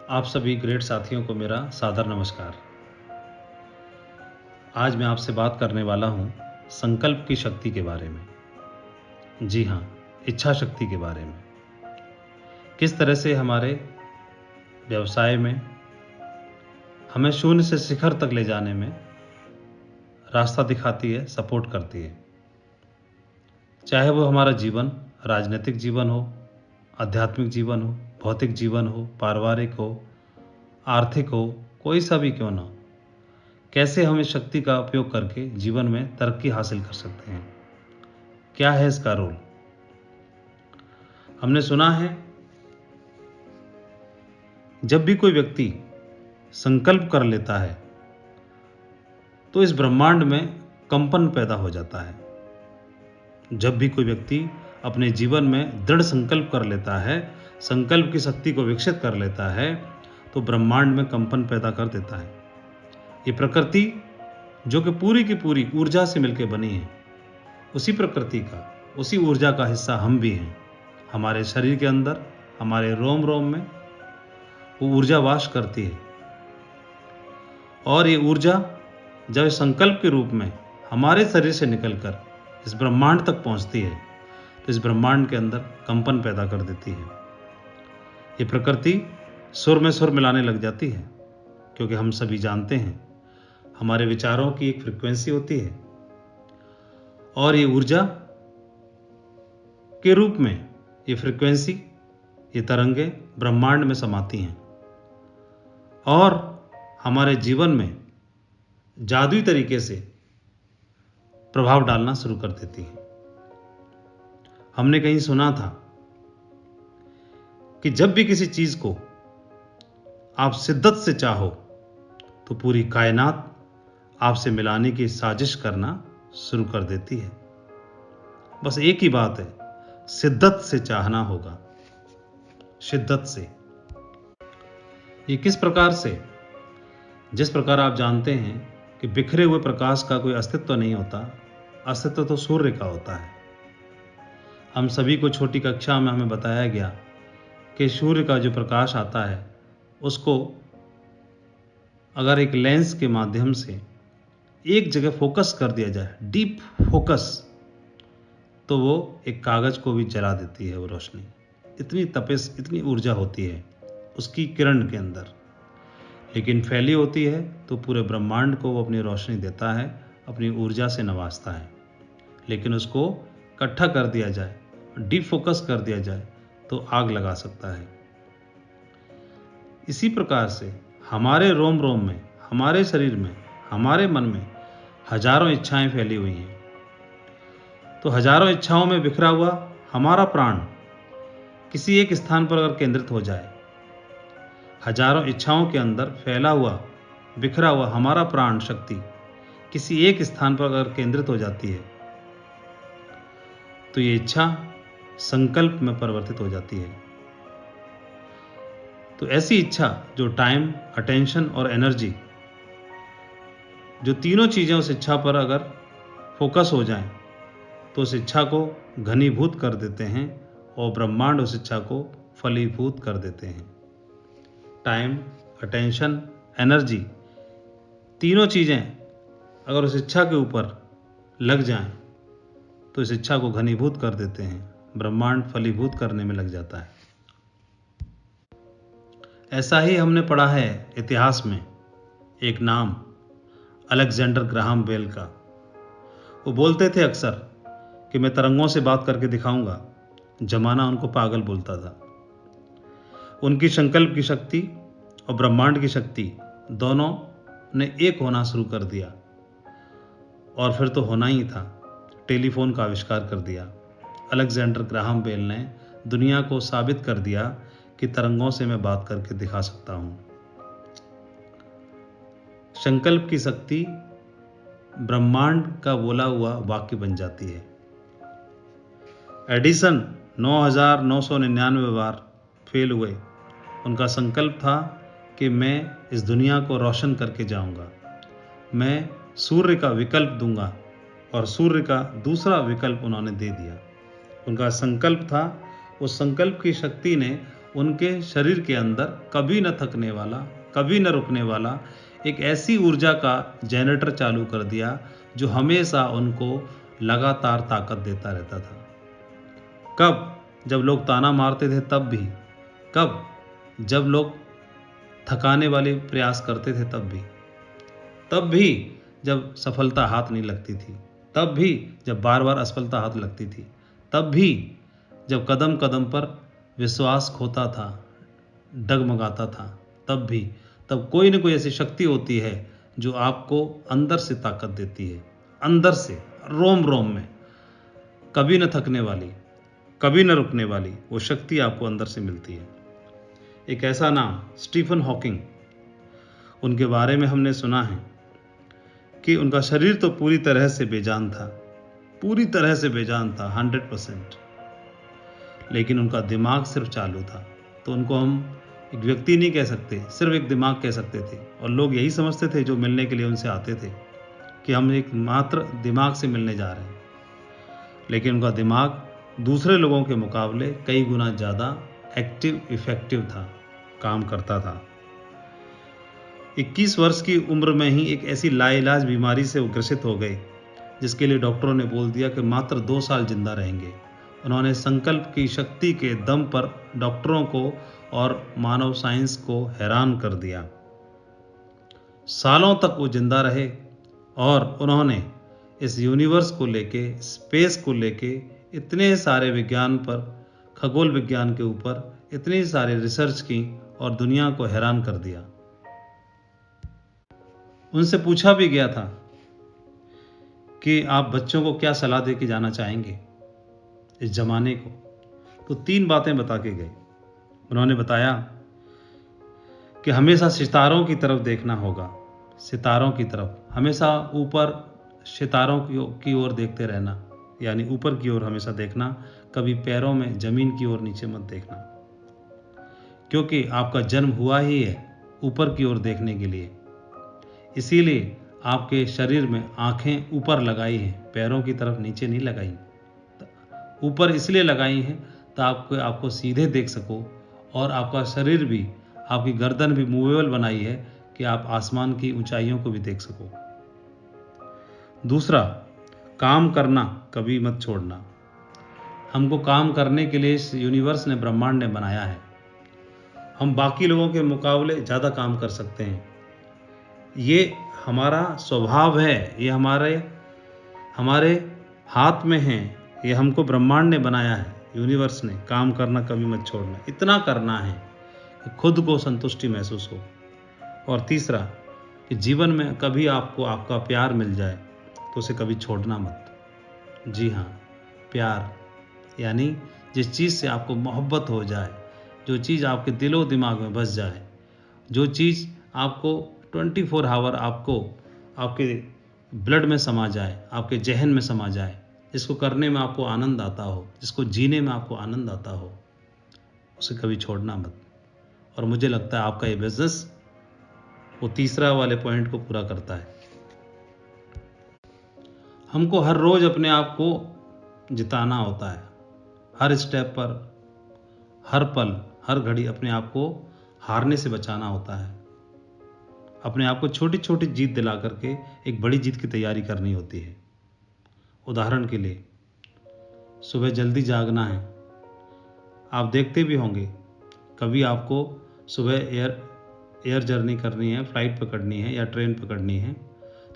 आप सभी ग्रेट साथियों को मेरा सादर नमस्कार। आज मैं आपसे बात करने वाला हूं संकल्प की शक्ति के बारे में। जी हाँ, इच्छा शक्ति के बारे में। किस तरह से हमारे व्यवसाय में हमें शून्य से शिखर तक ले जाने में रास्ता दिखाती है, सपोर्ट करती है। चाहे वो हमारा जीवन, राजनीतिक जीवन हो, आध्यात्मिक जीवन हो, भौतिक जीवन हो, पारिवारिक हो, आर्थिक हो, कोई सा भी क्यों ना हो, कैसे हम इस शक्ति का उपयोग करके जीवन में तरक्की हासिल कर सकते हैं, क्या है इसका रोल। हमने सुना है जब भी कोई व्यक्ति संकल्प कर लेता है तो इस ब्रह्मांड में कंपन पैदा हो जाता है। जब भी कोई व्यक्ति अपने जीवन में दृढ़ संकल्प कर लेता है, संकल्प की शक्ति को विकसित कर लेता है, तो ब्रह्मांड में कंपन पैदा कर देता है। ये प्रकृति जो कि पूरी की पूरी ऊर्जा से मिलकर बनी है, उसी प्रकृति का, उसी ऊर्जा का हिस्सा हम भी हैं। हमारे शरीर के अंदर, हमारे रोम रोम में वो ऊर्जा वास करती है, और ये ऊर्जा जब संकल्प के रूप में हमारे शरीर से निकलकर इस ब्रह्मांड तक पहुंचती है तो इस ब्रह्मांड के अंदर कंपन पैदा कर देती है। ये प्रकृति सुर में सुर मिलाने लग जाती है, क्योंकि हम सभी जानते हैं हमारे विचारों की एक फ्रीक्वेंसी होती है, और ये ऊर्जा के रूप में ये फ्रीक्वेंसी, ये तरंगे ब्रह्मांड में समाती हैं और हमारे जीवन में जादुई तरीके से प्रभाव डालना शुरू कर देती है। हमने कहीं सुना था कि जब भी किसी चीज को आप शिद्दत से चाहो तो पूरी कायनात आपसे मिलाने की साजिश करना शुरू कर देती है। बस एक ही बात है, शिद्दत से चाहना होगा, शिद्दत से। ये किस प्रकार से? जिस प्रकार आप जानते हैं कि बिखरे हुए प्रकाश का कोई अस्तित्व नहीं होता, अस्तित्व तो सूर्य का होता है। हम सभी को छोटी कक्षा में हमें बताया गया कि सूर्य का जो प्रकाश आता है उसको अगर एक लेंस के माध्यम से एक जगह फोकस कर दिया जाए, डीप फोकस, तो वो एक कागज को भी जला देती है वो रोशनी। इतनी तपिश, इतनी ऊर्जा होती है उसकी किरण के अंदर। लेकिन फैली होती है तो पूरे ब्रह्मांड को वो अपनी रोशनी देता है, अपनी ऊर्जा से नवाजता है। लेकिन उसको इकट्ठा कर दिया जाए, डीप फोकस कर दिया जाए तो आग लगा सकता है। इसी प्रकार से हमारे रोम रोम में, हमारे शरीर में, हमारे मन में हजारों इच्छाएं फैली हुई हैं। तो हजारों इच्छाओं में बिखरा हुआ हमारा प्राण किसी एक स्थान पर अगर केंद्रित हो जाए, हजारों इच्छाओं के अंदर फैला हुआ, बिखरा हुआ हमारा प्राण शक्ति किसी एक स्थान पर अगर केंद्रित हो जाती है तो ये इच्छा संकल्प में परिवर्तित हो जाती है। तो ऐसी इच्छा जो टाइम, अटेंशन और एनर्जी, जो तीनों चीजें उस इच्छा पर अगर फोकस हो जाएं तो उस इच्छा को घनीभूत कर देते हैं और ब्रह्मांड उस इच्छा को फलीभूत कर देते हैं। टाइम, अटेंशन, एनर्जी, तीनों चीजें अगर उस इच्छा के ऊपर लग जाएं तो इस इच्छा को घनीभूत कर देते हैं, ब्रह्मांड फलीभूत करने में लग जाता है। ऐसा ही हमने पढ़ा है इतिहास में एक नाम, अलेक्जेंडर ग्राहम बेल का। वो बोलते थे अक्सर कि मैं तरंगों से बात करके दिखाऊंगा। जमाना उनको पागल बोलता था। उनकी संकल्प की शक्ति और ब्रह्मांड की शक्ति दोनों ने एक होना शुरू कर दिया, और फिर तो होना ही था। टेलीफोन का आविष्कार कर दिया। अलेक्जेंडर ग्राहम बेल ने दुनिया को साबित कर दिया कि तरंगों से मैं बात करके दिखा सकता हूं। संकल्प की शक्ति ब्रह्मांड का बोला हुआ वाक्य बन जाती है। एडिसन 9,999 बार फेल हुए। उनका संकल्प था कि मैं इस दुनिया को रोशन करके जाऊंगा, मैं सूर्य का विकल्प दूंगा, और सूर्य का दूसरा विकल्प उन्होंने दे दिया। उनका संकल्प था, उस संकल्प की शक्ति ने उनके शरीर के अंदर कभी न थकने वाला, कभी न रुकने वाला एक ऐसी ऊर्जा का जनरेटर चालू कर दिया जो हमेशा उनको लगातार ताकत देता रहता था। कब? जब लोग ताना मारते थे तब भी। कब? जब लोग थकाने वाले प्रयास करते थे तब भी। तब भी जब सफलता हाथ नहीं लगती थी, तब भी जब बार बार असफलता हाथ लगती थी, तब भी जब कदम कदम पर विश्वास खोता था, डगमगाता था, तब भी, तब कोई न कोई ऐसी शक्ति होती है जो आपको अंदर से ताकत देती है, अंदर से, रोम रोम में, कभी न थकने वाली, कभी न रुकने वाली वो शक्ति आपको अंदर से मिलती है। एक ऐसा नाम स्टीफन हॉकिंग, उनके बारे में हमने सुना है कि उनका शरीर तो पूरी तरह से बेजान था, पूरी तरह से बेजान था, 100%, लेकिन उनका दिमाग सिर्फ चालू था। तो उनको हम एक व्यक्ति नहीं कह सकते, सिर्फ एक दिमाग कह सकते थे। और लोग यही समझते थे जो मिलने के लिए उनसे आते थे कि हम एक मात्र दिमाग से मिलने जा रहे हैं, लेकिन उनका दिमाग दूसरे लोगों के मुकाबले कई गुना ज़्यादा एक्टिव, इफेक्टिव था, काम करता था। 21 वर्ष की उम्र में ही एक ऐसी लाइलाज बीमारी से वो ग्रसित हो गए जिसके लिए डॉक्टरों ने बोल दिया कि मात्र 2 साल जिंदा रहेंगे। उन्होंने संकल्प की शक्ति के दम पर डॉक्टरों को और मानव साइंस को हैरान कर दिया। सालों तक वो जिंदा रहे और उन्होंने इस यूनिवर्स को लेके, स्पेस को लेके, इतने सारे विज्ञान पर, खगोल विज्ञान के ऊपर इतनी सारी रिसर्च की और दुनिया को हैरान कर दिया। उनसे पूछा भी गया था कि आप बच्चों को क्या सलाह दे के जाना चाहेंगे इस जमाने को, तो 3 बातें बता के गए। उन्होंने बताया कि हमेशा सितारों की तरफ देखना होगा, सितारों की तरफ, हमेशा ऊपर सितारों की ओर देखते रहना, यानी ऊपर की ओर हमेशा देखना, कभी पैरों में जमीन की ओर नीचे मत देखना, क्योंकि आपका जन्म हुआ ही है ऊपर की ओर देखने के लिए। इसीलिए आपके शरीर में आंखें ऊपर लगाई हैं, पैरों की तरफ नीचे नहीं लगाई। ऊपर इसलिए लगाई हैं तो आपको सीधे देख सको, और आपका शरीर भी, आपकी गर्दन भी मूवेबल बनाई है कि आप आसमान की ऊंचाइयों को भी देख सको। दूसरा, काम करना कभी मत छोड़ना। हमको काम करने के लिए इस यूनिवर्स ने, ब्रह्मांड ने बनाया है। हम बाकी लोगों के मुकाबले ज़्यादा काम कर सकते हैं, ये हमारा स्वभाव है, ये हमारे हाथ में है, ये हमको ब्रह्मांड ने बनाया है, यूनिवर्स ने। काम करना कभी मत छोड़ना, इतना करना है कि खुद को संतुष्टि महसूस हो। और तीसरा, कि जीवन में कभी आपको आपका प्यार मिल जाए तो उसे कभी छोड़ना मत। जी हाँ, प्यार, यानी जिस चीज़ से आपको मोहब्बत हो जाए, जो चीज़ आपके दिलो दिमाग में बस जाए, जो चीज़ आपको 24 आवर आपके ब्लड में समा जाए, आपके जहन में समा जाए, जिसको करने में आपको आनंद आता हो, जिसको जीने में आपको आनंद आता हो, उसे कभी छोड़ना मत। और मुझे लगता है आपका ये बिजनेस वो तीसरा वाले पॉइंट को पूरा करता है। हमको हर रोज अपने आप को जिताना होता है, हर स्टेप पर, हर पल, हर घड़ी अपने आप को हारने से बचाना होता है। अपने आप को छोटी छोटी जीत दिला करके एक बड़ी जीत की तैयारी करनी होती है। उदाहरण के लिए, सुबह जल्दी जागना है। आप देखते भी होंगे, कभी आपको सुबह एयर जर्नी करनी है, फ्लाइट पकड़नी है या ट्रेन पकड़नी है,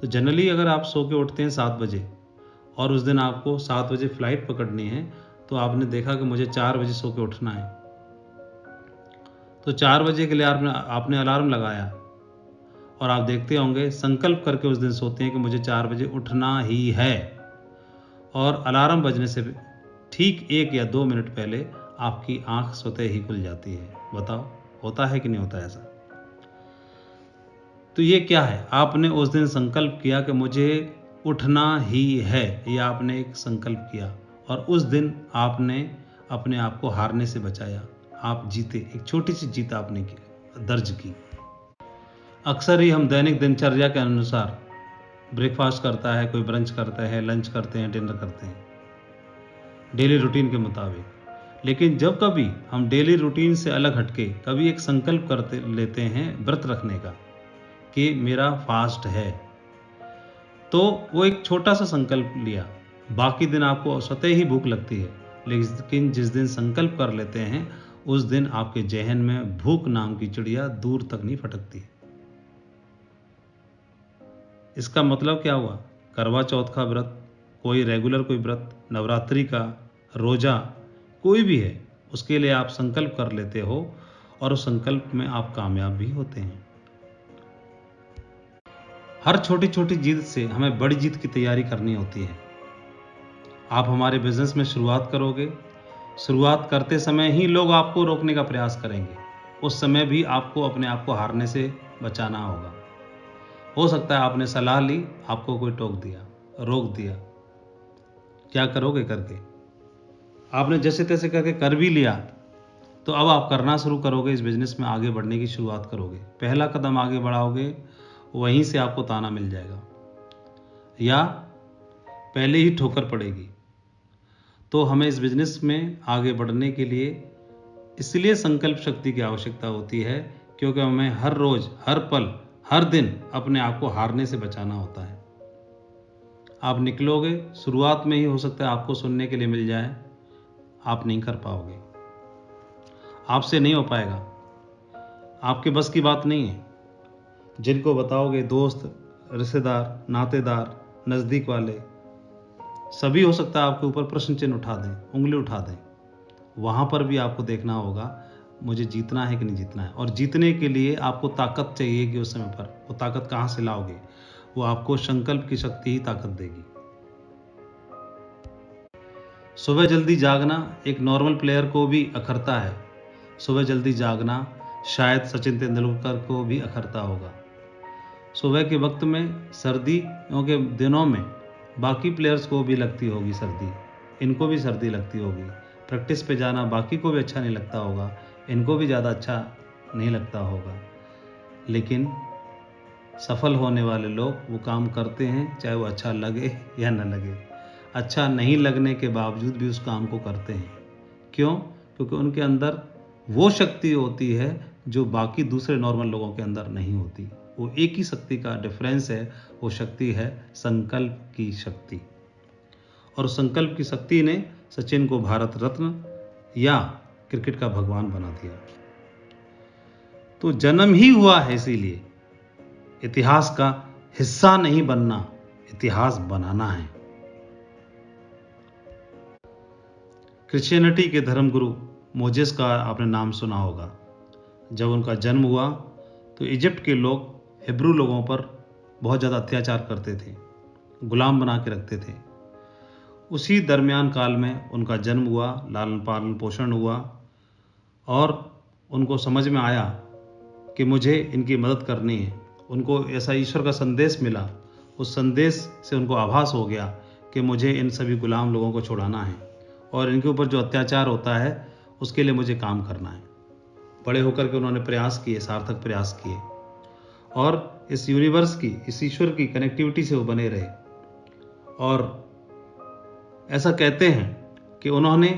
तो जनरली अगर आप सो के उठते हैं 7 बजे और उस दिन आपको 7 बजे फ्लाइट पकड़नी है, तो आपने देखा कि मुझे 4 बजे सो के उठना है, तो 4 बजे के लिए आपने अलार्म लगाया और आप देखते होंगे, संकल्प करके उस दिन सोते हैं कि मुझे 4 बजे उठना ही है, और अलार्म बजने से ठीक 1 या 2 मिनट पहले आपकी आंख स्वतः ही खुल जाती है। बताओ, होता है कि नहीं होता ऐसा? तो ये क्या है? आपने उस दिन संकल्प किया कि मुझे उठना ही है, ये आपने एक संकल्प किया और उस दिन आपने अपने आप को हारने से बचाया, आप जीते, एक छोटी सी जीत आपने दर्ज की। अक्सर ही हम दैनिक दिनचर्या के अनुसार ब्रेकफास्ट करता है, कोई ब्रंच करता है, लंच करते हैं, डिनर करते हैं, डेली रूटीन के मुताबिक, लेकिन जब कभी हम डेली रूटीन से अलग हटके कभी एक संकल्प करते लेते हैं व्रत रखने का कि मेरा फास्ट है, तो वो एक छोटा सा संकल्प लिया, बाकी दिन आपको स्वतः ही भूख लगती है, लेकिन जिस दिन संकल्प कर लेते हैं उस दिन आपके जहन में भूख नाम की चिड़िया दूर तक नहीं फटकती। इसका मतलब क्या हुआ? करवा चौथ का व्रत, कोई रेगुलर कोई व्रत, नवरात्रि का रोजा, कोई भी है, उसके लिए आप संकल्प कर लेते हो और उस संकल्प में आप कामयाब भी होते हैं। हर छोटी छोटी जीत से हमें बड़ी जीत की तैयारी करनी होती है। आप हमारे बिजनेस में शुरुआत करोगे, शुरुआत करते समय ही लोग आपको रोकने का प्रयास करेंगे, उस समय भी आपको अपने आप को हारने से बचाना होगा। हो सकता है आपने सलाह ली, आपको कोई टोक दिया, रोक दिया, क्या करोगे करके? आपने जैसे तैसे करके कर भी लिया, तो अब आप करना शुरू करोगे, इस बिजनेस में आगे बढ़ने की शुरुआत करोगे, पहला कदम आगे बढ़ाओगे, वहीं से आपको ताना मिल जाएगा या पहले ही ठोकर पड़ेगी। तो हमें इस बिजनेस में आगे बढ़ने के लिए इसलिए संकल्प शक्ति की आवश्यकता होती है, क्योंकि हमें हर रोज, हर पल, हर दिन अपने आप को हारने से बचाना होता है। आप निकलोगे, शुरुआत में ही हो सकता है आपको सुनने के लिए मिल जाए, आप नहीं कर पाओगे, आपसे नहीं हो पाएगा, आपके बस की बात नहीं है। जिनको बताओगे, दोस्त, रिश्तेदार, नातेदार, नज़दीक वाले, सभी हो सकता है आपके ऊपर प्रश्न चिन्ह उठा दें, उंगली उठा दें। वहाँ पर भी आपको देखना होगा मुझे जीतना है कि नहीं जीतना है, और जीतने के लिए आपको ताकत चाहिए कि उस समय पर वो ताकत कहाँ से लाओगे? वो आपको संकल्प की शक्ति ही ताकत देगी। सुबह जल्दी जागना एक नॉर्मल प्लेयर को भी अखरता है, सुबह जल्दी जागना शायद सचिन तेंदुलकर को भी अखरता होगा। सुबह के वक्त में, सर्दियों के दिनों में बाकी प्लेयर्स को भी लगती होगी सर्दी, इनको भी सर्दी लगती होगी। प्रैक्टिस पे जाना बाकी को भी अच्छा नहीं लगता होगा, इनको भी ज़्यादा अच्छा नहीं लगता होगा, लेकिन सफल होने वाले लोग वो काम करते हैं, चाहे वो अच्छा लगे या न लगे। अच्छा नहीं लगने के बावजूद भी उस काम को करते हैं। क्यों? क्योंकि उनके अंदर वो शक्ति होती है जो बाकी दूसरे नॉर्मल लोगों के अंदर नहीं होती। वो एक ही शक्ति का डिफरेंस है, वो शक्ति है संकल्प की शक्ति। और संकल्प की शक्ति ने सचिन को भारत रत्न या क्रिकेट का भगवान बना दिया। तो जन्म ही हुआ है इसीलिए, इतिहास का हिस्सा नहीं बनना, इतिहास बनाना है। क्रिश्चियनिटी के धर्मगुरु मोजेस का आपने नाम सुना होगा। जब उनका जन्म हुआ तो इजिप्ट के लोग हिब्रू लोगों पर बहुत ज़्यादा अत्याचार करते थे, गुलाम बना के रखते थे। उसी दरमियान काल में उनका जन्म हुआ, लालन पालन पोषण हुआ, और उनको समझ में आया कि मुझे इनकी मदद करनी है। उनको ऐसा ईश्वर का संदेश मिला, उस संदेश से उनको आभास हो गया कि मुझे इन सभी गुलाम लोगों को छुड़ाना है और इनके ऊपर जो अत्याचार होता है उसके लिए मुझे काम करना है। बड़े होकर के उन्होंने प्रयास किए, सार्थक प्रयास किए, और इस यूनिवर्स की, इस ईश्वर की कनेक्टिविटी से वो बने रहे। और ऐसा कहते हैं कि उन्होंने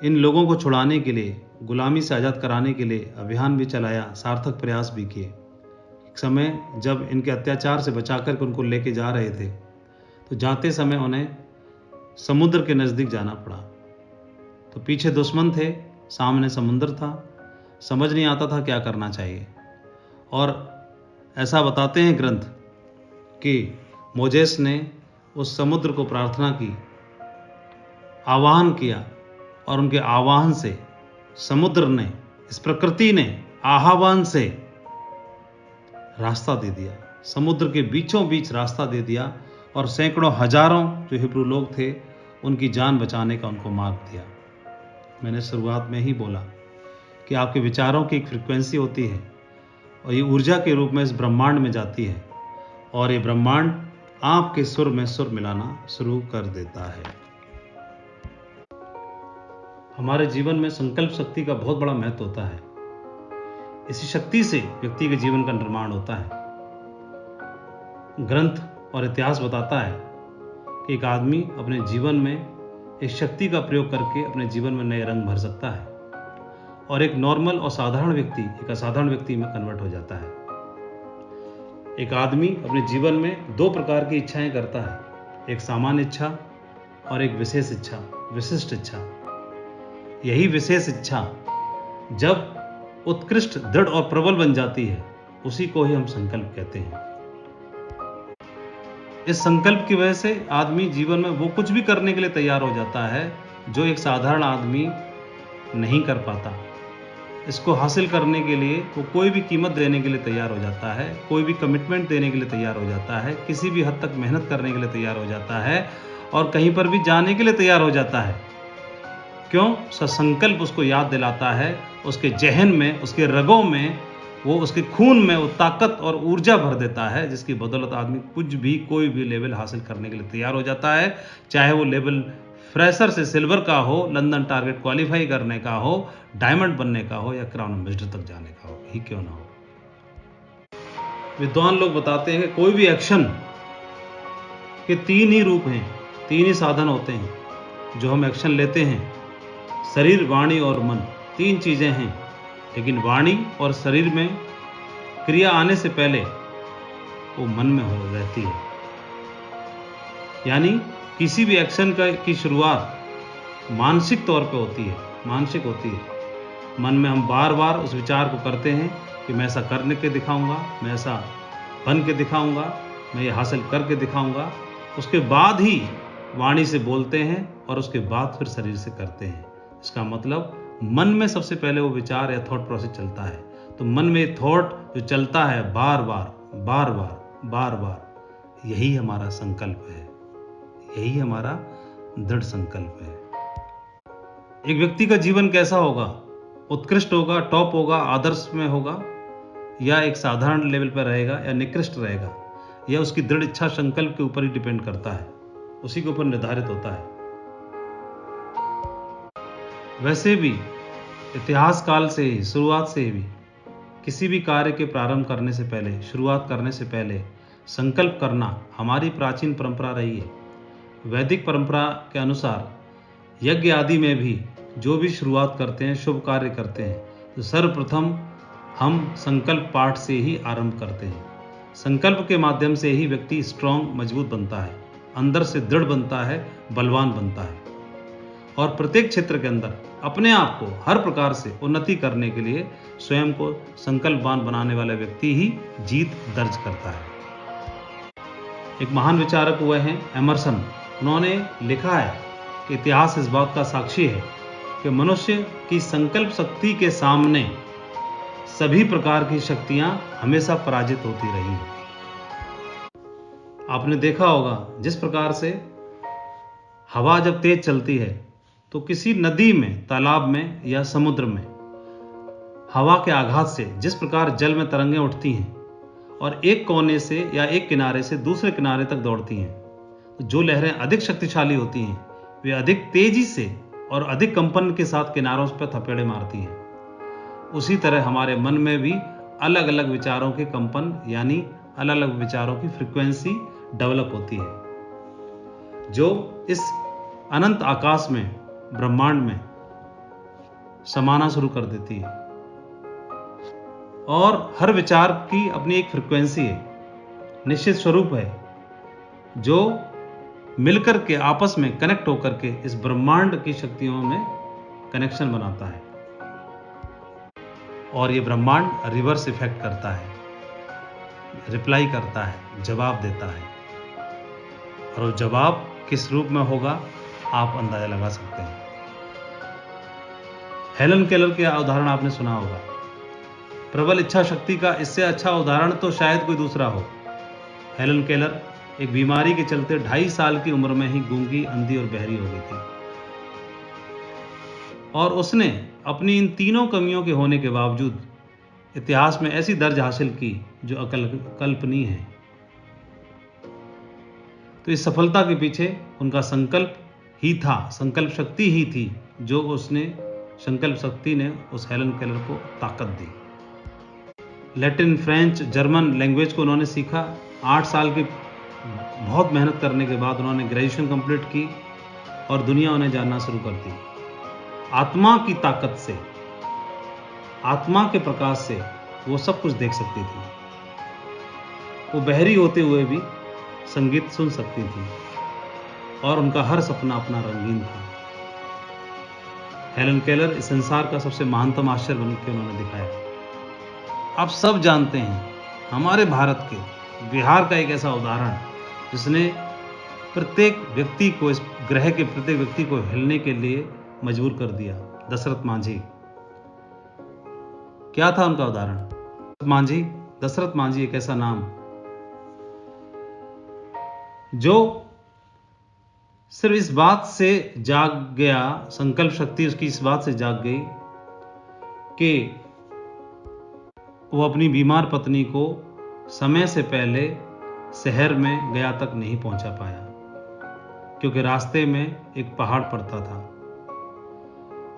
इन लोगों को छुड़ाने के लिए, गुलामी से आज़ाद कराने के लिए अभियान भी चलाया, सार्थक प्रयास भी किए। एक समय जब इनके अत्याचार से बचा कर उनको लेके जा रहे थे, तो जाते समय उन्हें समुद्र के नज़दीक जाना पड़ा। तो पीछे दुश्मन थे, सामने समुद्र था, समझ नहीं आता था क्या करना चाहिए। और ऐसा बताते हैं ग्रंथ कि मोजेस ने उस समुद्र को प्रार्थना की, आह्वान किया, और उनके आह्वान से समुद्र ने, इस प्रकृति ने आह्वान से रास्ता दे दिया, समुद्र के बीचों बीच रास्ता दे दिया, और सैकड़ों हजारों जो हिब्रू लोग थे उनकी जान बचाने का उनको मार्ग दिया। मैंने शुरुआत में ही बोला कि आपके विचारों की एक फ्रिक्वेंसी होती है और ये ऊर्जा के रूप में इस ब्रह्मांड में जाती है, और ये ब्रह्मांड आपके सुर में सुर मिलाना शुरू कर देता है। हमारे जीवन में संकल्प शक्ति का बहुत बड़ा महत्व होता है। इसी शक्ति से व्यक्ति के जीवन का निर्माण होता है। ग्रंथ और इतिहास बताता है कि एक आदमी अपने जीवन में इस शक्ति का प्रयोग करके अपने जीवन में नए रंग भर सकता है और एक नॉर्मल और साधारण व्यक्ति एक असाधारण व्यक्ति में कन्वर्ट हो जाता है। एक आदमी अपने जीवन में दो प्रकार की इच्छाएं करता है, एक सामान्य इच्छा और एक विशेष इच्छा, विशिष्ट इच्छा। यही विशेष इच्छा जब उत्कृष्ट, दृढ़ और प्रबल बन जाती है, उसी को ही हम संकल्प कहते हैं। इस संकल्प की वजह से आदमी जीवन में वो कुछ भी करने के लिए तैयार हो जाता है जो एक साधारण आदमी नहीं कर पाता। इसको हासिल करने के लिए वो कोई भी कीमत देने के लिए तैयार हो जाता है, कोई भी कमिटमेंट देने के लिए तैयार हो जाता है, किसी भी हद तक मेहनत करने के लिए तैयार हो जाता है और कहीं पर भी जाने के लिए तैयार हो जाता है। क्यों? संकल्प उसको याद दिलाता है, उसके जहन में, उसके रगों में, वो उसके खून में वो ताकत और ऊर्जा भर देता है जिसकी बदौलत आदमी कुछ भी, कोई भी लेवल हासिल करने के लिए तैयार हो जाता है। चाहे वो लेवल फ्रेशर से सिल्वर का हो, लंदन टारगेट क्वालिफाई करने का हो, डायमंड बनने का हो या क्राउन एम्बेसडर तक जाने का हो ही क्यों ना हो। विद्वान लोग बताते हैं कि कोई भी एक्शन के तीन ही रूप हैं, तीन ही साधन होते हैं जो हम एक्शन लेते हैं। शरीर, वाणी और मन, तीन चीजें हैं, लेकिन वाणी और शरीर में क्रिया आने से पहले वो मन में हो रहती है। यानी किसी भी एक्शन की शुरुआत मानसिक तौर पे होती है, मानसिक होती है। मन में हम बार बार उस विचार को करते हैं कि मैं ऐसा करने के दिखाऊंगा, मैं ऐसा बन के दिखाऊंगा, मैं ये हासिल करके दिखाऊंगा। उसके बाद ही वाणी से बोलते हैं और उसके बाद फिर शरीर से करते हैं। इसका मतलब मन में सबसे पहले वो विचार या थॉट प्रोसेस चलता है। तो मन में थॉट जो चलता है बार बार बार बार बार बार, यही हमारा संकल्प है, यही हमारा दृढ़ संकल्प है। एक व्यक्ति का जीवन कैसा होगा? उत्कृष्ट होगा, टॉप होगा, आदर्श में होगा, या एक साधारण लेवल पर रहेगा या निकृष्ट रहेगा, यह उसकी दृढ़ इच्छा संकल्प के ऊपर ही डिपेंड करता है, उसी के ऊपर निर्धारित होता है। वैसे भी इतिहास काल से ही, शुरुआत से भी, किसी भी कार्य के प्रारंभ करने से पहले, शुरुआत करने से पहले संकल्प करना हमारी प्राचीन परंपरा रही है। वैदिक परंपरा के अनुसार यज्ञ आदि में भी जो भी शुरुआत करते हैं, शुभ कार्य करते हैं, तो सर्वप्रथम हम संकल्प पाठ से ही आरंभ करते हैं। संकल्प के माध्यम से ही व्यक्ति स्ट्रांग, मजबूत बनता है, अंदर से दृढ़ बनता है, बलवान बनता है और प्रत्येक क्षेत्र के अंदर अपने आप को हर प्रकार से उन्नति करने के लिए स्वयं को संकल्पवान बनाने वाला व्यक्ति ही जीत दर्ज करता है। एक महान विचारक हुए हैं एमर्सन। उन्होंने लिखा है कि इतिहास इस बात का साक्षी है कि मनुष्य की संकल्प शक्ति के सामने सभी प्रकार की शक्तियां हमेशा पराजित होती रही हैं। आपने देखा होगा जिस प्रकार से हवा जब तेज चलती है तो किसी नदी में, तालाब में या समुद्र में हवा के आघात से जिस प्रकार जल में तरंगें उठती हैं और एक कोने से या एक किनारे से दूसरे किनारे तक दौड़ती हैं, तो जो लहरें अधिक शक्तिशाली होती हैं वे अधिक तेजी से और अधिक कंपन के साथ किनारों पर थपेड़े मारती हैं। उसी तरह हमारे मन में भी अलग अलग विचारों के कंपन, यानी अलग अलग विचारों की फ्रीक्वेंसी डेवलप होती है, जो इस अनंत आकाश में, ब्रह्मांड में समाना शुरू कर देती है। और हर विचार की अपनी एक फ्रीक्वेंसी है, निश्चित स्वरूप है, जो मिलकर के आपस में कनेक्ट होकर के इस ब्रह्मांड की शक्तियों में कनेक्शन बनाता है। और ये ब्रह्मांड रिवर्स इफेक्ट करता है, रिप्लाई करता है, जवाब देता है। और वो जवाब किस रूप में होगा आप अंदाजा लगा सकते हैं। हेलन केलर का उदाहरण आपने सुना होगा। प्रबल इच्छा शक्ति का इससे अच्छा उदाहरण तो शायद कोई दूसरा हो। हेलन केलर एक बीमारी के चलते 2.5 साल की उम्र में ही गूंगी, अंधी और बहरी हो गई थी। और उसने अपनी इन तीनों कमियों के होने के बावजूद इतिहास में ऐसी दर्ज हासिल की जो अकल्पनीय है। तो इस सफलता के पीछे उनका संकल्प ही था, संकल्प शक्ति ही थी, जो उसने संकल्प शक्ति ने उस हेलन केलर को ताकत दी। लैटिन, फ्रेंच, जर्मन लैंग्वेज को उन्होंने सीखा। 8 साल की बहुत मेहनत करने के बाद उन्होंने ग्रेजुएशन कंप्लीट की और दुनिया उन्हें जानना शुरू कर दी। आत्मा की ताकत से, आत्मा के प्रकाश से वो सब कुछ देख सकती थी। वो बहरी होते हुए भी संगीत सुन सकती थी और उनका हर सपना अपना रंगीन था। हेलन केलर इस संसार का सबसे महानतम आश्चर्य बन के उन्होंने दिखाया। आप सब जानते हैं, हमारे भारत के बिहार का एक ऐसा उदाहरण जिसने प्रत्येक व्यक्ति को, इस ग्रह के प्रत्येक व्यक्ति को हिलने के लिए मजबूर कर दिया। दशरथ मांझी, क्या था उनका उदाहरण? मांझी, दशरथ मांझी एक ऐसा नाम जो सिर्फ इस बात से जाग गया, संकल्प शक्ति उसकी इस बात से जाग गई कि वो अपनी बीमार पत्नी को समय से पहले शहर में गया तक नहीं पहुंचा पाया, क्योंकि रास्ते में एक पहाड़ पड़ता था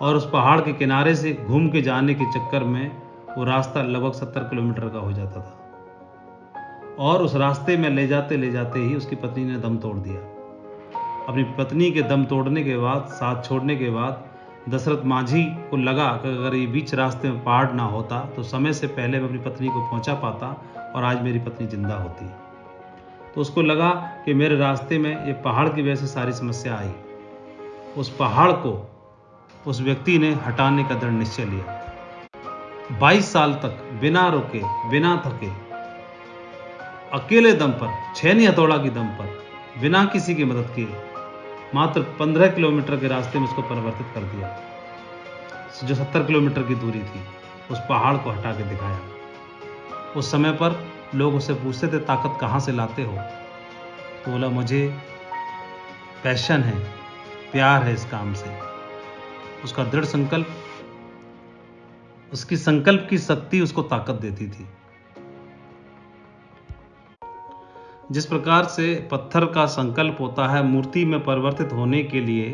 और उस पहाड़ के किनारे से घूम के जाने के चक्कर में वो रास्ता लगभग 70 किलोमीटर का हो जाता था और उस रास्ते में ले जाते ही उसकी पत्नी ने दम तोड़ दिया। अपनी पत्नी के दम तोड़ने के बाद, साथ छोड़ने के बाद, दशरथ मांझी को लगा कि अगर ये बीच रास्ते में पहाड़ ना होता तो समय से पहले मैं अपनी पत्नी को पहुंचा पाता और आज मेरी पत्नी जिंदा होती। तो उसको लगा कि मेरे रास्ते में ये पहाड़ की वजह से सारी समस्या आई। उस पहाड़ को उस व्यक्ति ने हटाने का दृढ़ निश्चय लिया। 22 साल तक बिना रुके, बिना थके, अकेले दम पर, छेनी हथौड़ा की दम पर, बिना किसी की मदद किए, मात्र 15 किलोमीटर के रास्ते में उसको परिवर्तित कर दिया। जो 70 किलोमीटर की दूरी थी, उस पहाड़ को हटा के दिखाया। उस समय पर लोग उससे पूछते थे, ताकत कहां से लाते हो? तो बोला, मुझे पैशन है, प्यार है इस काम से। उसका दृढ़ संकल्प, उसकी संकल्प की शक्ति उसको ताकत देती थी। जिस प्रकार से पत्थर का संकल्प होता है मूर्ति में परिवर्तित होने के लिए,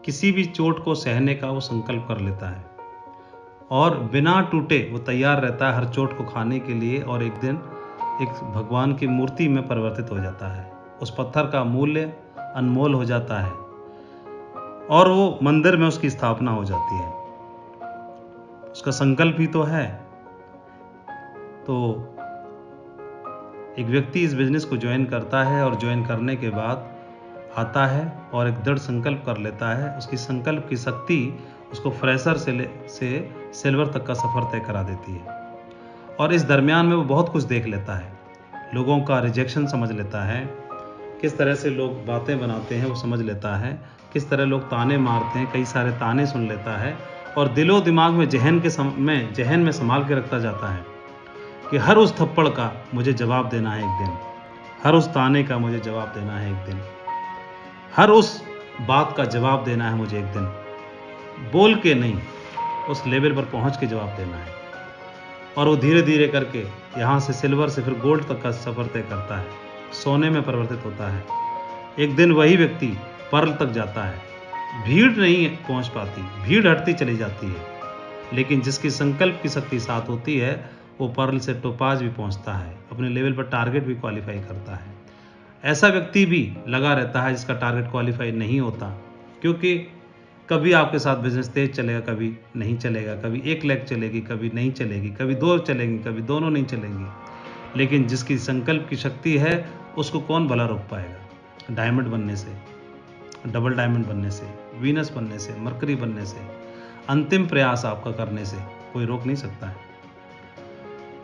किसी भी चोट को सहने का वो संकल्प कर लेता है और बिना टूटे वो तैयार रहता है हर चोट को खाने के लिए, और एक दिन एक भगवान की मूर्ति में परिवर्तित हो जाता है। उस पत्थर का मूल्य अनमोल हो जाता है और वो मंदिर में उसकी स्थापना हो जाती है। उसका संकल्प ही तो है। तो एक व्यक्ति इस बिजनेस को ज्वाइन करता है और ज्वाइन करने के बाद आता है और एक दृढ़ संकल्प कर लेता है। उसकी संकल्प की शक्ति उसको फ्रेशर से सिल्वर तक का सफर तय करा देती है और इस दरमियान में वो बहुत कुछ देख लेता है। लोगों का रिजेक्शन समझ लेता है, किस तरह से लोग बातें बनाते हैं वो समझ लेता है, किस तरह लोग ताने मारते हैं, कई सारे ताने सुन लेता है और दिलो दिमाग में जहन में संभाल के रखता जाता है कि हर उस थप्पड़ का मुझे जवाब देना है एक दिन, हर उस ताने का मुझे जवाब देना है एक दिन, हर उस बात का जवाब देना है मुझे एक दिन। बोल के नहीं, उस लेवल पर पहुंच के जवाब देना है। और वो धीरे धीरे करके यहाँ से सिल्वर से फिर गोल्ड तक का सफर तय करता है, सोने में परिवर्तित होता है। एक दिन वही व्यक्ति पर्ल तक जाता है। भीड़ नहीं पहुंच पाती, भीड़ हटती चली जाती है, लेकिन जिसकी संकल्प की शक्ति साथ होती है वो पर्ल से टोपाज भी पहुंचता है, अपने लेवल पर टारगेट भी क्वालिफाई करता है। ऐसा व्यक्ति भी लगा रहता है जिसका टारगेट क्वालिफाई नहीं होता, क्योंकि कभी आपके साथ बिजनेस तेज चलेगा, कभी नहीं चलेगा, कभी 1 लाख चलेगी, कभी नहीं चलेगी, कभी 2 चलेंगी, कभी दोनों नहीं चलेंगी। लेकिन जिसकी संकल्प की शक्ति है उसको कौन भला रोक पाएगा? डायमंड बनने से, डबल डायमंड बनने से, वीनस बनने से, मरकरी बनने से, अंतिम प्रयास आपका करने से कोई रोक नहीं सकता है।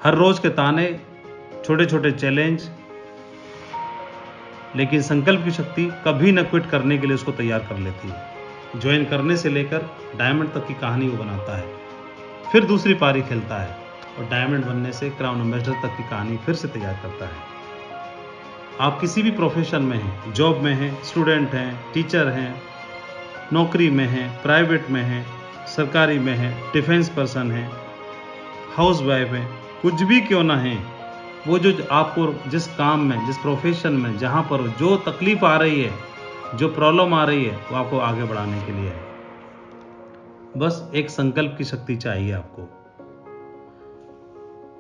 हर रोज के ताने, छोटे छोटे चैलेंज, लेकिन संकल्प की शक्ति कभी न क्विट करने के लिए उसको तैयार कर लेती है। ज्वाइन करने से लेकर डायमंड तक की कहानी वो बनाता है, फिर दूसरी पारी खेलता है और डायमंड बनने से क्राउन एम्बेसडर तक की कहानी फिर से तैयार करता है। आप किसी भी प्रोफेशन में हैं, जॉब में हैं, स्टूडेंट हैं, टीचर हैं, नौकरी में हैं, प्राइवेट में हैं, सरकारी में हैं, डिफेंस पर्सन हैं, हाउस वाइफ हैं, कुछ भी क्यों ना हैं, वो जो आपको जिस काम में, जिस प्रोफेशन में, जहाँ पर जो तकलीफ आ रही है, जो प्रॉब्लम आ रही है, वो आपको आगे बढ़ाने के लिए है। बस एक संकल्प की शक्ति चाहिए आपको।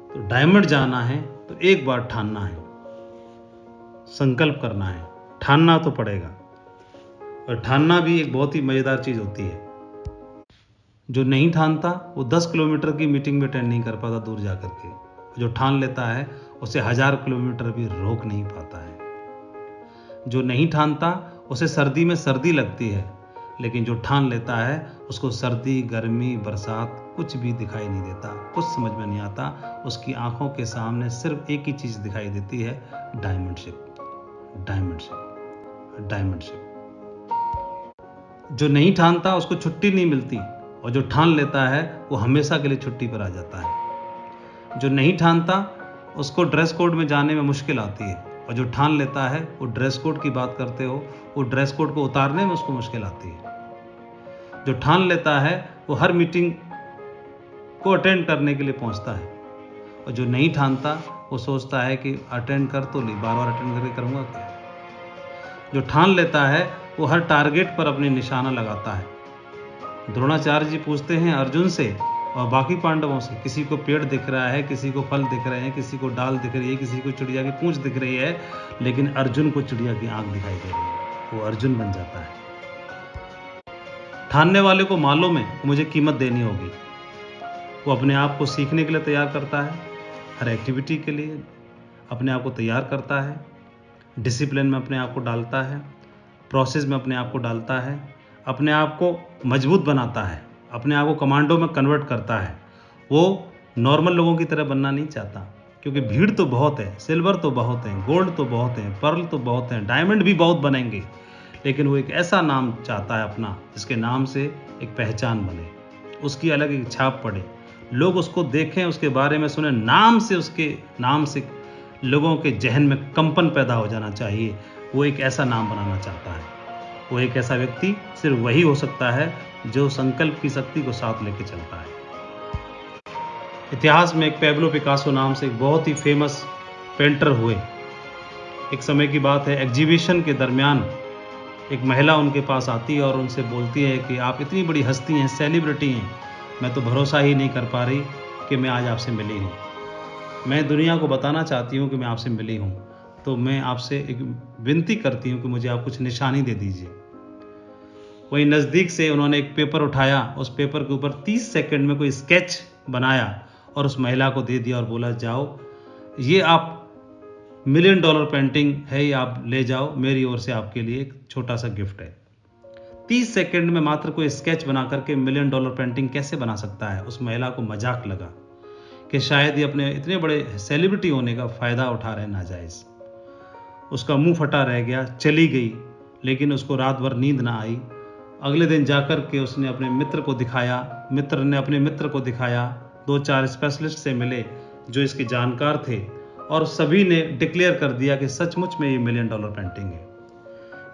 तो डायमंड जाना है तो एक बार ठानना है, संकल्प करना है, ठानना तो पड़ेगा। और ठानना भी एक बहुत ही मज़ेदार चीज़ होती है। जो नहीं ठानता वो 10 किलोमीटर की मीटिंग में अटेंड नहीं कर पाता दूर जा कर के। जो ठान लेता है उसे 1000 किलोमीटर भी रोक नहीं पाता है। जो नहीं ठानता उसे सर्दी में सर्दी लगती है, लेकिन जो ठान लेता है उसको सर्दी, गर्मी, बरसात कुछ भी दिखाई नहीं देता, कुछ समझ में नहीं आता। उसकी आंखों के सामने सिर्फ एक ही चीज़ दिखाई देती है, diamond ship, diamond ship, diamond ship. जो नहीं ठानता उसको छुट्टी नहीं मिलती, और जो ठान लेता है वो हमेशा के लिए छुट्टी पर आ जाता है। जो नहीं ठानता उसको ड्रेस कोड में जाने में मुश्किल आती है, और जो ठान लेता है वो ड्रेस कोड की बात करते हो, वो ड्रेस कोड को उतारने में उसको मुश्किल आती है। जो ठान लेता है वो हर मीटिंग को अटेंड करने के लिए पहुंचता है, और जो नहीं ठानता वो सोचता है कि अटेंड कर तो ली, बार बार अटेंड करके करूंगा क्या। जो ठान लेता है वो हर टारगेट पर अपनी निशाना लगाता है। द्रोणाचार्य जी पूछते हैं अर्जुन से और बाकी पांडवों से, किसी को पेड़ दिख रहा है, किसी को फल दिख रहे हैं, किसी को डाल दिख रही है, किसी को चिड़िया की पूंछ दिख रही है, लेकिन अर्जुन को चिड़िया की आंख दिखाई दे रही है, वो अर्जुन बन जाता है। ठानने वाले को मालूम है मुझे कीमत देनी होगी। वो अपने आप को सीखने के लिए तैयार करता है, हर एक्टिविटी के लिए अपने आप को तैयार करता है, डिसिप्लिन में अपने आप को डालता है, प्रोसेस में अपने आप को डालता है, अपने आप को मजबूत बनाता है, अपने आप को कमांडो में कन्वर्ट करता है। वो नॉर्मल लोगों की तरह बनना नहीं चाहता, क्योंकि भीड़ तो बहुत है, सिल्वर तो बहुत है, गोल्ड तो बहुत है, पर्ल तो बहुत है, डायमंड भी बहुत बनेंगे, लेकिन वो एक ऐसा नाम चाहता है अपना, जिसके नाम से एक पहचान बने, उसकी अलग एक छाप पड़े, लोग उसको देखें, उसके बारे में सुने, नाम से, उसके नाम से लोगों के जहन में कंपन पैदा हो जाना चाहिए। वो एक ऐसा नाम बनाना चाहता है। वो एक ऐसा व्यक्ति सिर्फ वही हो सकता है जो संकल्प की शक्ति को साथ लेके चलता है। इतिहास में एक पैब्लो पिकासो नाम से एक बहुत ही फेमस पेंटर हुए। एक समय की बात है, एग्जीबिशन के दरमियान एक महिला उनके पास आती है और उनसे बोलती है कि आप इतनी बड़ी हस्ती हैं, सेलिब्रिटी हैं, मैं तो भरोसा ही नहीं कर पा रही कि मैं आज आपसे मिली हूँ। मैं दुनिया को बताना चाहती हूँ कि मैं आपसे मिली हूँ, तो मैं आपसे एक विनती करती हूँ कि मुझे आप कुछ निशानी दे दीजिए। वहीं नज़दीक से उन्होंने एक पेपर उठाया, उस पेपर के ऊपर 30 सेकंड में कोई स्केच बनाया और उस महिला को दे दिया और बोला, जाओ, ये आप $1 मिलियन पेंटिंग है, ये आप ले जाओ, मेरी ओर से आपके लिए एक छोटा सा गिफ्ट है। 30 सेकंड में मात्र कोई स्केच बना करके $1 मिलियन पेंटिंग कैसे बना सकता है। उस महिला को मजाक लगा कि शायद ये अपने इतने बड़े सेलिब्रिटी होने का फ़ायदा उठा रहे नाजायज़। उसका मुंह फटा रह गया, चली गई, लेकिन उसको रात भर नींद ना आई। अगले दिन जाकर के उसने अपने मित्र को दिखाया, मित्र ने अपने मित्र को दिखाया, 2-4 स्पेशलिस्ट से मिले जो इसके जानकार थे, और सभी ने डिक्लेयर कर दिया कि सचमुच में ये $1 मिलियन पेंटिंग है।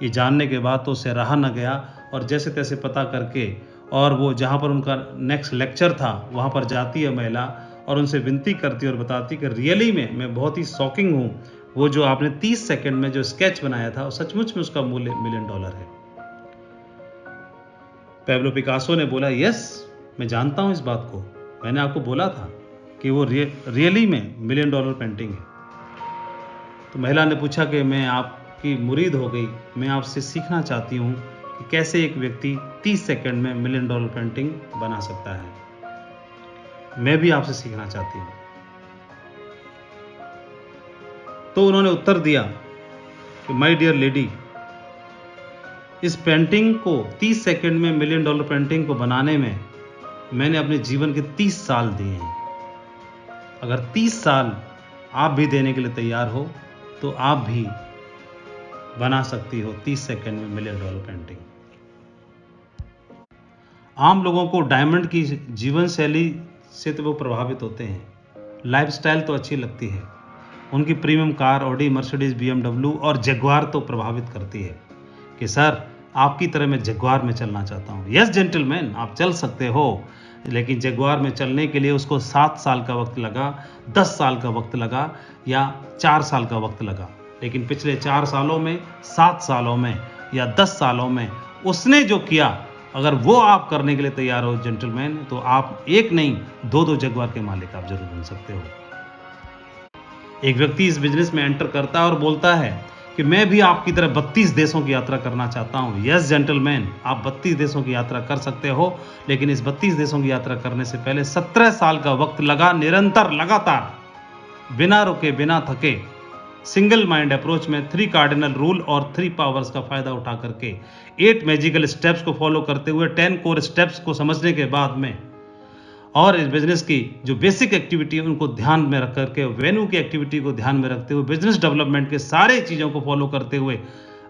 ये जानने के बाद तो उसे रहा न गया, और जैसे तैसे पता करके, और वो जहाँ पर उनका नेक्स्ट लेक्चर था वहाँ पर जाती है महिला और उनसे विनती करती और बताती कि रियली में मैं बहुत ही शॉकिंग हूँ, वो जो आपने 30 सेकंड में जो स्केच बनाया था सचमुच में उसका मूल्य $1 मिलियन है। पैब्लो पिकासो ने बोला, यस, मैं जानता हूँ इस बात को, मैंने आपको बोला था कि वो रियली में $1 मिलियन पेंटिंग है। तो महिला ने पूछा कि मैं आपकी मुरीद हो गई, मैं आपसे सीखना चाहती हूँ कि कैसे एक व्यक्ति 30 सेकंड में $1 मिलियन पेंटिंग बना सकता है। मैं भी आपसे सीखना चाहती हूँ। तो उन्होंने उत्तर दिया कि माय डियर लेडी, इस पेंटिंग को 30 सेकंड में $1 मिलियन पेंटिंग को बनाने में मैंने अपने जीवन के 30 साल दिए हैं। अगर 30 साल आप भी देने के लिए तैयार हो तो आप भी बना सकती हो 30 सेकंड में $1 मिलियन पेंटिंग। आम लोगों को डायमंड की जीवन शैली से तो वो प्रभावित होते हैं, लाइफस्टाइल तो अच्छी लगती है, उनकी premium car Audi, Mercedes, BMW और जगुआर तो प्रभावित करती है कि सर आपकी तरह मैं जगुआर में चलना चाहता हूँ। यस जेंटलमैन, आप चल सकते हो, लेकिन जगुआर में चलने के लिए उसको 7 साल का वक्त लगा, 10 साल का वक्त लगा, या 4 साल का वक्त लगा। लेकिन पिछले 4 सालों में, 7 सालों में या 10 सालों में उसने जो किया, अगर वो आप करने के लिए तैयार हो जेंटलमैन, तो आप एक नहीं 2-2 जगुआर के मालिक आप जरूर बन सकते हो। एक व्यक्ति इस बिजनेस में एंटर करता है और बोलता है कि मैं भी आपकी तरह 32 देशों की यात्रा करना चाहता हूं। यस जेंटलमैन, आप 32 देशों की यात्रा कर सकते हो, लेकिन इस 32 देशों की यात्रा करने से पहले 17 साल का वक्त लगा, निरंतर, लगातार, बिना रुके, बिना थके, सिंगल माइंड अप्रोच में 3 कार्डिनल रूल और 3 पावर्स का फायदा उठा करके 8 मैजिकल स्टेप्स को फॉलो करते हुए 10 कोर स्टेप्स को समझने के बाद में और इस बिजनेस की जो बेसिक एक्टिविटी है उनको ध्यान में रख करके, वेन्यू की एक्टिविटी को ध्यान में रखते हुए, बिजनेस डेवलपमेंट के सारे चीज़ों को फॉलो करते हुए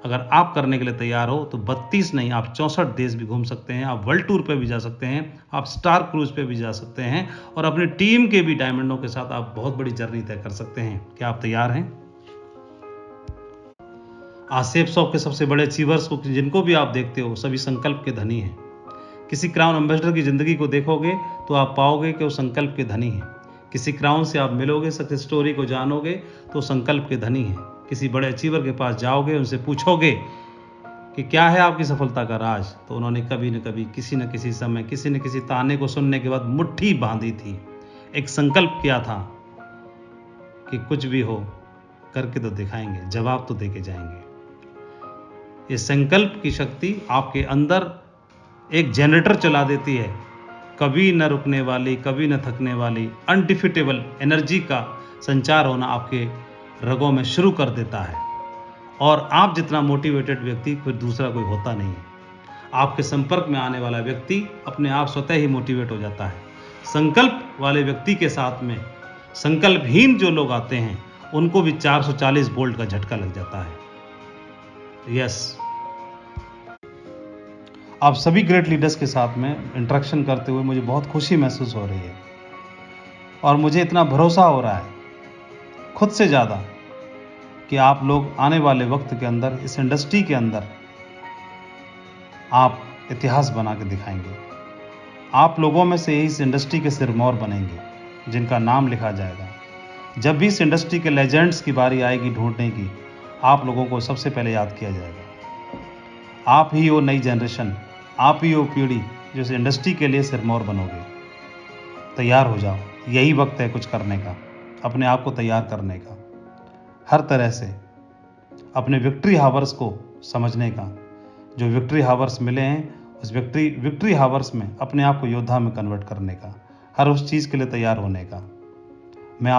अगर आप करने के लिए तैयार हो तो 32 नहीं, आप 64 देश भी घूम सकते हैं, आप वर्ल्ड टूर पे भी जा सकते हैं, आप स्टार क्रूज पे भी जा सकते हैं और अपनी टीम के भी डायमंडों के साथ आप बहुत बड़ी जर्नी तय कर सकते हैं। क्या आप तैयार हैं? आज सेफ शॉप के सबसे बड़े अचीवर्स को जिनको भी आप देखते हो सभी संकल्प के धनी हैं। किसी क्राउन एम्बेसडर की ज़िंदगी को देखोगे तो आप पाओगे कि वो संकल्प के धनी हैं। किसी क्राउन से आप मिलोगे, सक्सेस स्टोरी को जानोगे तो संकल्प के धनी हैं। किसी बड़े अचीवर के पास जाओगे, उनसे पूछोगे कि क्या है आपकी सफलता का राज, तो उन्होंने कभी न कभी, किसी न किसी समय, किसी न किसी ताने को सुनने के बाद मुट्ठी बांधी थी, एक संकल्प किया था कि कुछ भी हो करके तो दिखाएंगे, जवाब तो देके जाएंगे। ये संकल्प की शक्ति आपके अंदर एक जनरेटर चला देती है, कभी न रुकने वाली, कभी न थकने वाली, अनडिफिटेबल एनर्जी का संचार होना आपके रगों में शुरू कर देता है और आप जितना मोटिवेटेड व्यक्ति फिर दूसरा कोई होता नहीं है। आपके संपर्क में आने वाला व्यक्ति अपने आप स्वतः ही मोटिवेट हो जाता है। संकल्प वाले व्यक्ति के साथ में संकल्पहीन जो लोग आते हैं उनको भी 440 वोल्ट का झटका लग जाता है। यस, आप सभी ग्रेट लीडर्स के साथ में इंटरेक्शन करते हुए मुझे बहुत खुशी महसूस हो रही है और मुझे इतना भरोसा हो रहा है खुद से ज़्यादा कि आप लोग आने वाले वक्त के अंदर इस इंडस्ट्री के अंदर आप इतिहास बना के दिखाएंगे। आप लोगों में से ही इस इंडस्ट्री के सिरमौर बनेंगे जिनका नाम लिखा जाएगा। जब भी इस इंडस्ट्री के लेजेंड्स की बारी आएगी ढूंढने की, आप लोगों को सबसे पहले याद किया जाएगा। आप ही वो नई जनरेशन, आप ही वो पीढ़ी जो इस इंडस्ट्री के लिए सिरमौर बनोगे। तैयार हो जाओ, यही वक्त है कुछ करने का, अपने आप को तैयार करने का, हर तरह से अपने विक्ट्री हावर्स को समझने का। जो विक्ट्री हावर्स मिले हैं उस विक्ट्री हावर्स में अपने आप को योद्धा में कन्वर्ट करने का, हर उस चीज़ के लिए तैयार होने का। मैं